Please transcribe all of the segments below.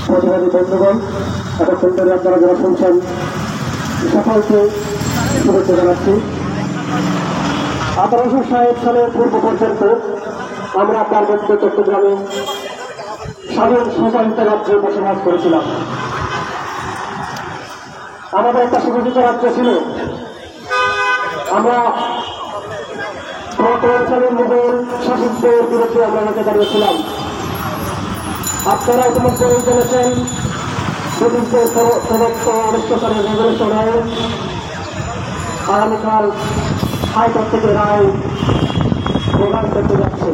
প্রতিবাদী বন্ধুগণ, এতক্ষণ ধরে আপনারা যারা শুনছেন সকলকে শুভেচ্ছা জানাচ্ছি। 1860 সালের পূর্ব পর্যন্ত আমরা পার্বত্য চট্টগ্রামে স্বাধীন স্বশাসিত রাজ্যে বসবাস করেছিলাম। আমাদের একটা সুগঠিত রাজ্য ছিল। আমরা সালের মুঘল শাসকদের বিরুদ্ধে আমরা রুখে দাঁড়িয়েছিলাম। আপনারা ইতিমধ্যে জেনেছেন ব্রিটিশদের প্রদত্ত 1900 সালের রেজলিউশনে আগামীকাল হাইকোর্ট থেকে রায় প্রদান করতে যাচ্ছে।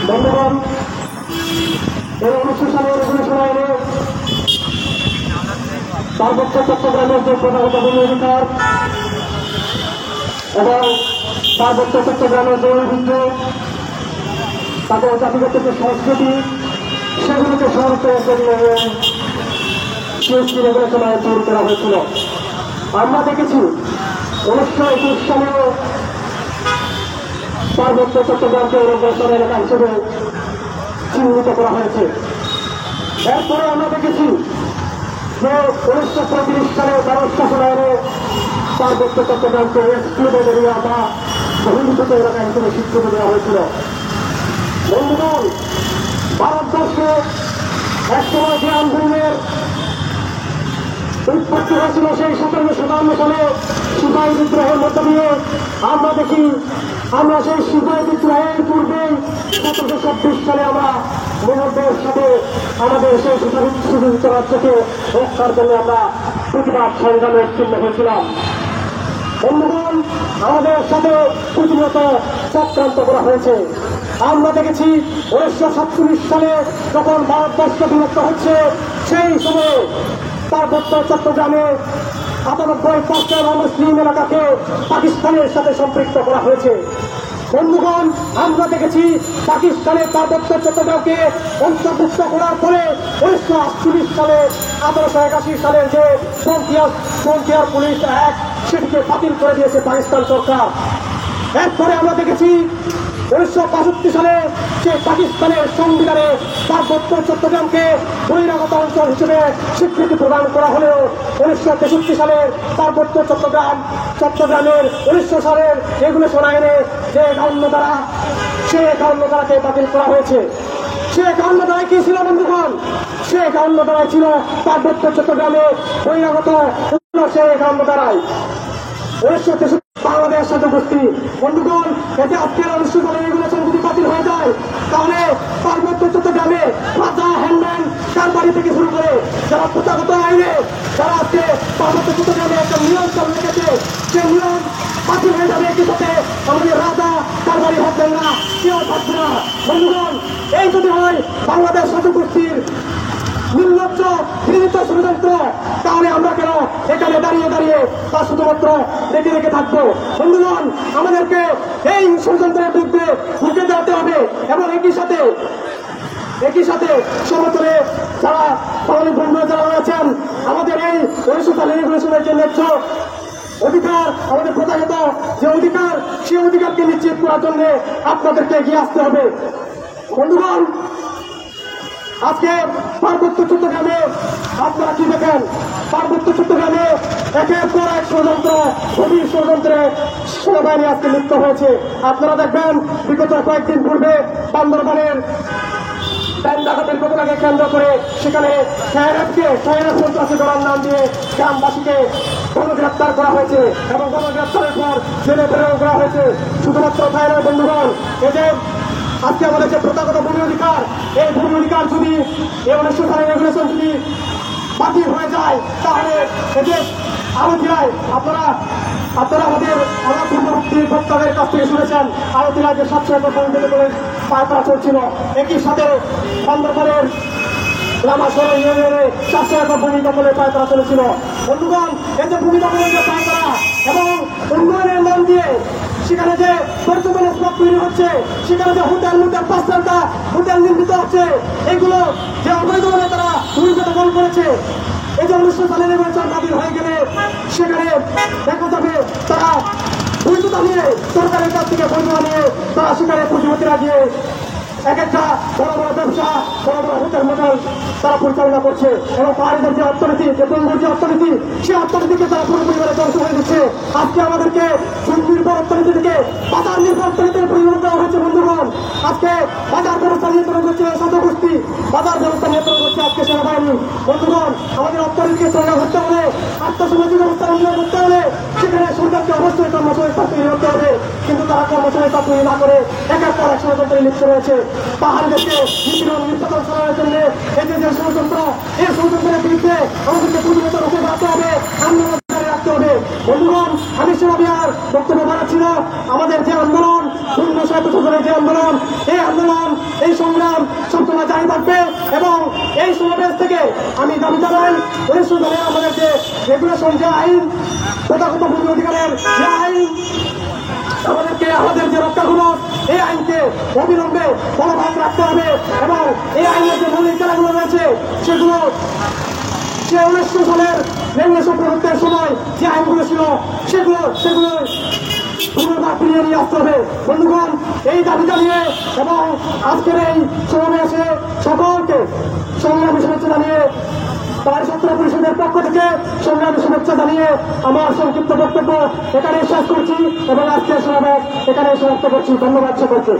বন্ধুগণ, এই 1900 সালের রেজলিউশন আইনে পার্বত্য চট্টগ্রামের যে প্রধানত ভূমি অধিকার এবং পার্বত্য চট্টগ্রামের যে ঐতিহ্য, তাদের জাতিগত যে সংস্কৃতি, সেগুলোকে সংরক্ষণের জন্য সিএসটি রেগুলেশন আইন তৈরি করা হয়েছিল। আমরা দেখেছি 1921 সালেও পার্বত্য চট্টগ্রামকে রেগুলেশন এলাকা হিসেবে চিহ্নিত করা হয়েছে। এরপরে আমরা দেখেছি যে 1935 সালে ভারত শাসন আইনে পার্বত্য চট্টগ্রামকে এক্সক্লুডেড এরিয়া বা বহির্ভূত এলাকা হিসেবে স্বীকৃতি দেওয়া হয়েছিল। বন্ধুগণ, ভারতবর্ষে একসময় যে আন্দোলনের উৎপত্তি হয়েছিল সেই 1757 সালে সিপাহী বিদ্রোহের মধ্য দিয়ে আমরা দেখি আমরা সেই সিপাহী বিদ্রোহের পূর্বেই 1726 সালে আমরা মুঘলদের সাথে আমাদের সেই সুশাসিত রাজ্যকে রক্ষার জন্য আমরা প্রতিবাদ সংগ্রামে উত্তীর্ণ হয়েছিলাম। বন্ধুগণ, আমাদের সাথে প্রতিনিয়ত চক্রান্ত করা হয়েছে। আমরা দেখেছি 1947 সালে যখন ভারতবর্ষ বিভক্ত হচ্ছে সেই সময়ে পার্বত্য চট্টগ্রামে 98% মুসলিম এলাকাকে পাকিস্তানের সাথে সম্পৃক্ত করা হয়েছে। বন্ধুগণ, আমরা দেখেছি পাকিস্তানের পার্বত্য চট্টগ্রামকে অন্তর্ভুক্ত করার ফলে 1948 সালে 1881 সালের যে ফ্রন্টিয়ার পুলিশ অ্যাক্ট সেটিকে বাতিল করে দিয়েছে পাকিস্তান সরকার। এরপরে আমরা দেখেছি 1965 সালে যে পাকিস্তানের সংবিধানে পার্বত্য চট্টগ্রামকে বহিরাগত অঞ্চল হিসেবে স্বীকৃতি প্রদান করা হলেও 1963 সালের পার্বত্য চট্টগ্রামের 1900 সালের রেগুলেশন আইনে যে 51 ধারা, সেই 51 ধারাকে বাতিল করা হয়েছে। সে 51 ধারায় কি ছিল বন্ধুগণ? সে 51 ধারায় ছিল পার্বত্য চট্টগ্রামে বহিরাগত সে 51 ধারায় 1963 বাংলাদেশ সাথে গোষ্ঠী। বন্ধুগণ, এতে আজকের 1900 সালের রেগুলেশন যদি বাতিল হয়ে যায় তাহলে পার্বত্য চট্টগ্রামে রাজা হ্যান্ডম্যান কারবারি থেকে শুরু করে যারা প্রথাগত আইনে যারা আজকে পার্বত্য চট্টগ্রামে একটা নিয়ম চালু রেখেছে সে নিয়ম বাতিল হয়ে যাবে। একই সাথে আমাদের রাজা কারবারি হবেন না, কেউ থাকবে না। বন্ধুগণ, এই যদি হয় বাংলাদেশ সাথে গোষ্ঠীর নির্লজ্জ ঘৃণিত ষড়যন্ত্র, তাহলে আমরা কেন এখানে দাঁড়িয়ে তা শুধুমাত্র রেখে থাকবো? বন্ধুগণ, আমাদেরকে এই ষড়যন্ত্রের বিরুদ্ধে রুখে দাঁড়াতে হবে এবং একই সাথে সমতলে যারা পাবলিক বন্ধু যারা রয়েছেন আমাদের এই 1900 সালের রেগুলেশনের যে ন্যায্য অধিকার, আমাদের প্রথাগত যে অধিকার, সেই অধিকারকে নিশ্চিত করার জন্য আপনাদেরকে এগিয়ে আসতে হবে। বন্ধুগণ, আজকে পার্বত্য চট্টগ্রামে আপনারা কি দেখেন? পার্বত্য চট্টগ্রামে একের পর এক ষড়যন্ত্র, গভীর ষড়যন্ত্রে সেনাবাহিনী আজকে লিপ্ত হয়েছে। আপনারা দেখবেন বিগত কয়েকদিন পূর্বে বান্দরবানের ব্যাংক ডাকাতের ঘটনাকে কেন্দ্র করে সেখানে সন্ত্রাসী দলের নাম দিয়ে গ্রামবাসীকে গণগ্রেপ্তার করা হয়েছে এবং গণগ্রেপ্তারের পর জেলে প্রেরণ করা হয়েছে। শুধুমাত্র তাই নয় বন্ধুগণ, এই যে আজকে আমাদের যে প্রথাগত ভূমি অধিকার, এই ভূমি অধিকার যদি এই 1900 সালের রেগুলেশন যদি বাতিল হয়ে যায় তাহলে এদের আরতিরায় আপনারা আমাদের আমার পূর্ববর্তী বক্তাদের কাছ থেকে শুনেছেন আরতিরায় যে 700 একর ভূমি করে পায়তারা চলছিল। একই সাথে বান্দরবানের রামাসর ইউনিয়নে 700 একর ভূমি দখলের পায়তারা চলেছিল। বন্ধুগণ, এই যে ভূমি দখলের যে পায়তারা এবং উন্নয়নের নাম দিয়ে সেখানে যে পর্যটন স্পট তৈরি হচ্ছে, সেখানে যে হোটেল 5টা হোটেল নির্মিত হচ্ছে, এগুলো যে অবৈধভাবে তারা ভূমিকে দখল করেছে। এই যে 1900 সালের রেগুলেশন বাতিল হয়ে গেলে সেখানে দেখা যাবে তারা বৈধতা নিয়ে সরকারের কাছ থেকে বৈধতা নিয়ে তারা সেখানে প্রতিপত্তিরা দিয়ে এক একটা বড় বড় ব্যবসা, বড় বড় হোটেল মোটেল তারা পরিচালনা করছে এবং পাহাড়িদের যে অর্থনীতি, যে পঙ্গুর যে অর্থনীতি, সেই অর্থনীতিকে তারা পুরোপুরিভাবে ধ্বংস করে দিচ্ছে। আজকে আমাদেরকে সুদ নির্ভর অর্থনীতি থেকে বাজার নির্ভর অর্থনীতির পরিবর্তন দেওয়া হয়েছে বন্ধুগণ। আজকে বাজার ব্যবস্থা নিয়ন্ত্রণ করছে শতগোষ্ঠী, বাজার ব্যবস্থা নিয়ন্ত্রণ করছে আজকে সেনাবাহিনী। বন্ধুগণ, আমাদের অর্থনীতিকে চালনা করতে হলে, আর্থসামাজিক ব্যবস্থা উন্নয়ন করতে হলে সেখানে সরকারকে অবশ্যই কর্মসংস্থান তৈরি করতে হবে। কিন্তু তারা কর্মসংস্থান তৈরি না করে একের পর এক ষড়যন্ত্রে লিপ্ত রয়েছে। পাহাড়িদেরকে নিপীড়ন নির্যাতন চালানোর জন্য এই যে ষড়যন্ত্র, এই ষড়যন্ত্রের বিরুদ্ধে আমাদেরকে প্রতিনিয়ত রুখে দাঁড়াতে হবে, আন্দোলন রাখতে হবে। বন্ধুগণ, আমি সেনাবিহার বক্তব্য বাড়াচ্ছি না। আমাদের যে আন্দোলন, 1970 বছরের যে আন্দোলন, এই আন্দোলন, এই সংগ্রাম সবসময় জারি থাকবে। এবং এই সমাবেশ থেকে আমি দাবি জানাই, 1900 সালের আমাদের যে রেগুলেশন, যে আইন, প্রথাগত ভূমি অধিকারের যে আইন, আমাদেরকে আমাদের যে রক্ষাগুলো, এই আইনকে অবিলম্বে বলবৎ রাখতে হবে। এবং এই আইনের যে মৌলিক ধারাগুলো রয়েছে সেগুলো, যে 1900 সালের রেগুলেশন প্রবর্তনের সময় যে আইনগুলো ছিল সেগুলো পুনর্বার ফিরিয়ে নিয়ে আসতে হবে। বন্ধুগণ, এই দাবি জানিয়ে এবং আজকের এই সমাবেশে সকলকে সংগ্রামী শুভেচ্ছা জানিয়ে, পাহাড়ি ছাত্র পরিষদের পক্ষ থেকে সংগ্রামী শুভেচ্ছা জানিয়ে আমার সংক্ষিপ্ত বক্তব্য এখানে শেষ করছি এবং আজকের সমাবেশ এখানে সমাপ্ত করছি। ধন্যবাদ সকলকে।